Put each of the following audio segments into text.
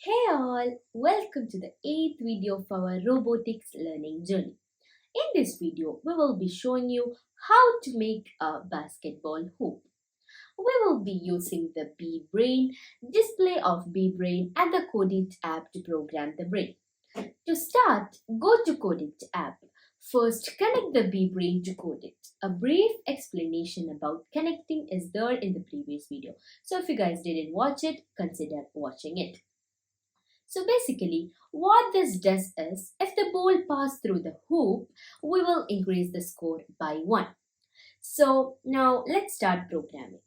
Hey all, welcome to the 8th video of our robotics learning journey. In this video, we will be showing you how to make a basketball hoop. We will be using the BBrain display of BBrain and the codeit app to program the brain. To start, go to codeit app. First, connect the BBrain to codeit. A brief explanation about connecting is there in the previous video. So if you guys didn't watch it, consider watching it. So basically, what this does is, if the ball passes through the hoop, we will increase the score by 1. So now let's start programming.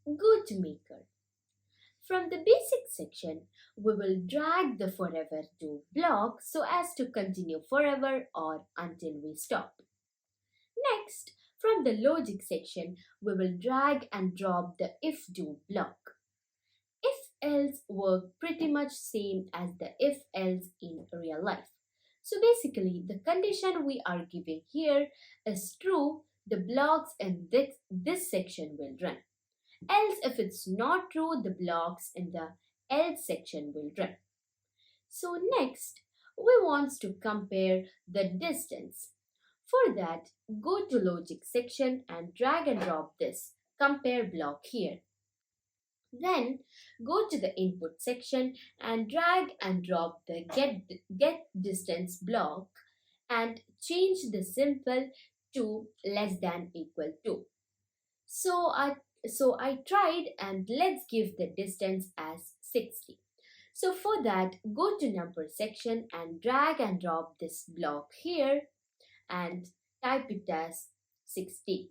Go to Maker. From the basic section, we will drag the forever to block so as to continue forever or until we stop. Next, from the logic section, we will drag and drop the if do block. If else work pretty much same as the if else in real life. So basically the condition we are giving here is true, the blocks in this section will run. Else if it's not true, the blocks in the else section will run. So next we want to compare the distance. For that, go to logic section and drag and drop this compare block here. Then go to the input section and drag and drop the get distance block and change the symbol to less than equal to. So I tried, and let's give the distance as 60. So for that, go to number section and drag and drop this block here and type it as 60.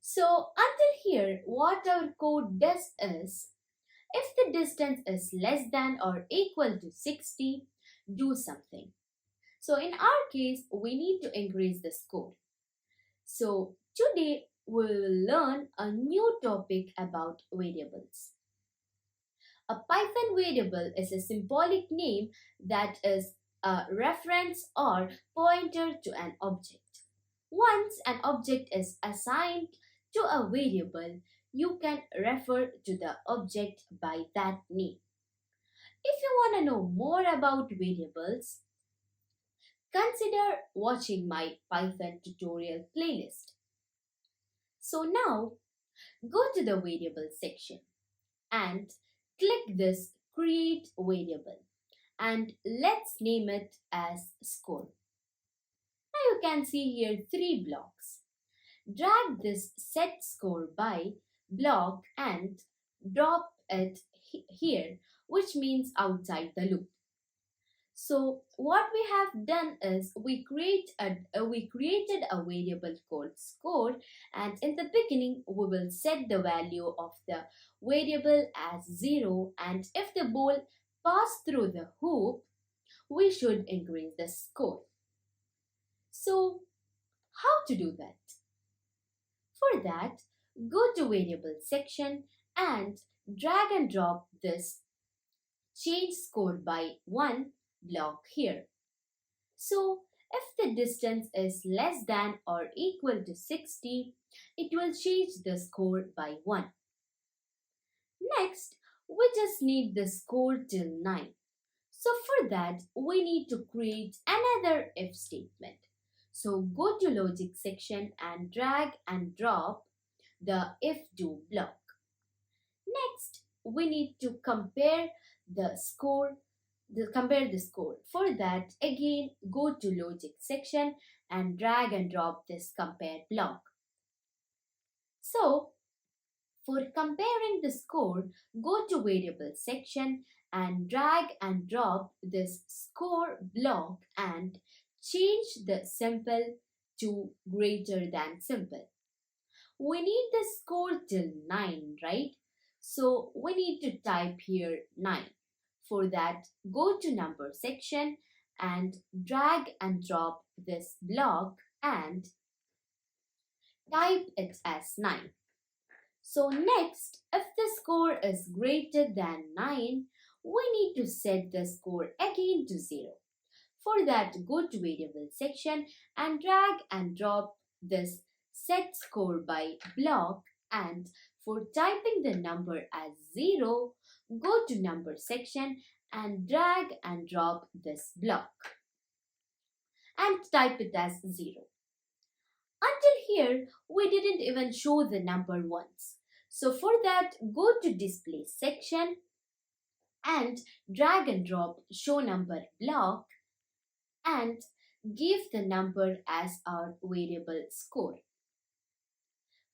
So until here, what our code does is, if the distance is less than or equal to 60, do something. So in our case, we need to increase the score. So today we will learn a new topic about variables. A Python variable is a symbolic name that is a reference or pointer to an object. Once an object is assigned to a variable, you can refer to the object by that name. If you want to know more about variables, consider watching my Python tutorial playlist. So now, go to the variable section and click this create variable and let's name it as score. Now you can see here 3 blocks. Drag this set score by block and drop it here, which means outside the loop. So what we have done is we created a variable called score, and in the beginning we will set the value of the variable as 0, and if the ball passes through the hoop, we should increase the score. So how to do that? For that, go to variable section and drag and drop this change score by 1 block here. So if the distance is less than or equal to 60, it will change the score by 1. Next, we just need the score till 9. So for that, we need to create another if statement. So go to logic section and drag and drop the if do block. Next, we need to compare the score. For that, again go to logic section and drag and drop this compare block. So for comparing the score, go to variable section and drag and drop this score block and change the symbol to greater than symbol. We need the score till 9, right? So we need to type here 9. For that, go to number section and drag and drop this block and type it as 9. So next, if the score is greater than 9, we need to set the score again to 0. For that, go to variable section and drag and drop this set score by block, and for typing the number as 0, go to number section and drag and drop this block and type it as 0. Until here, we didn't even show the number once. So for that, go to display section and drag and drop show number block and give the number as our variable score.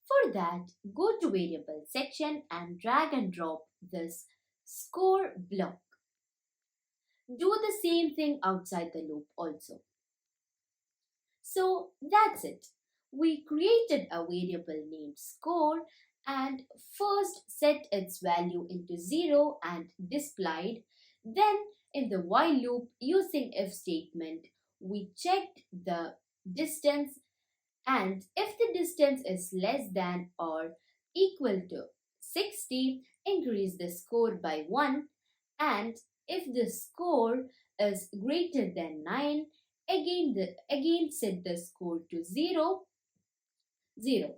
For that, go to variable section and drag and drop this score block. Do the same thing outside the loop also. So that's it. We created a variable named score and first set its value into 0 and displayed. Then in the while loop using if statement, we checked the distance, and if the distance is less than or equal to 60, increase the score by 1, and if the score is greater than 9, again set the score to 0, 0.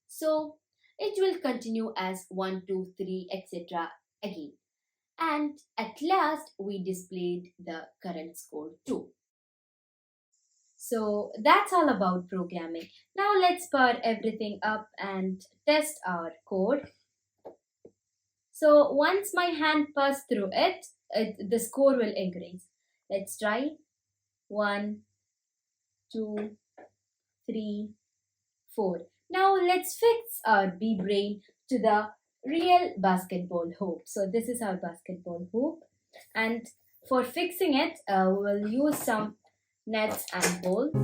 So it will continue as 1, 2, 3, etc. again. And at last we displayed the current score too. So that's all about programming. Now let's power everything up and test our code. So once my hand passes through it, the score will increase. Let's try. 1, 2, 3, 4. Now let's fix our BBrain to the real basketball hoop. So this is our basketball hoop, and for fixing it, we'll use some nets and bolts.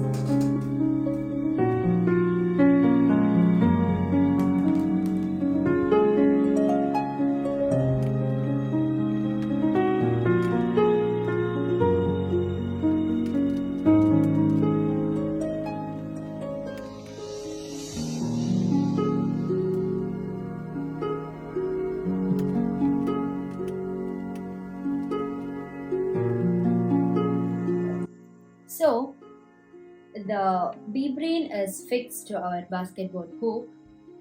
So the BBrain is fixed to our basketball hoop.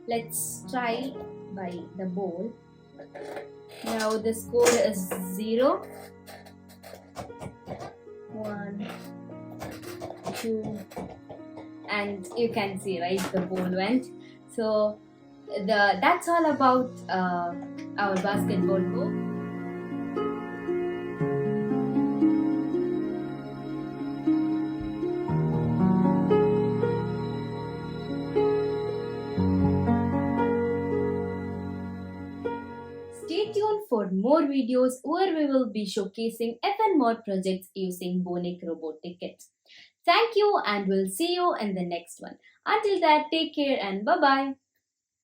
Let's try by the ball. Now the score is 0. 1, 2, and you can see, right, the ball went. So that's all about our basketball hoop. Stay tuned for more videos where we will be showcasing even more projects using Bonic Robotic Kit. Thank you, and we'll see you in the next one. Until that, take care and bye-bye.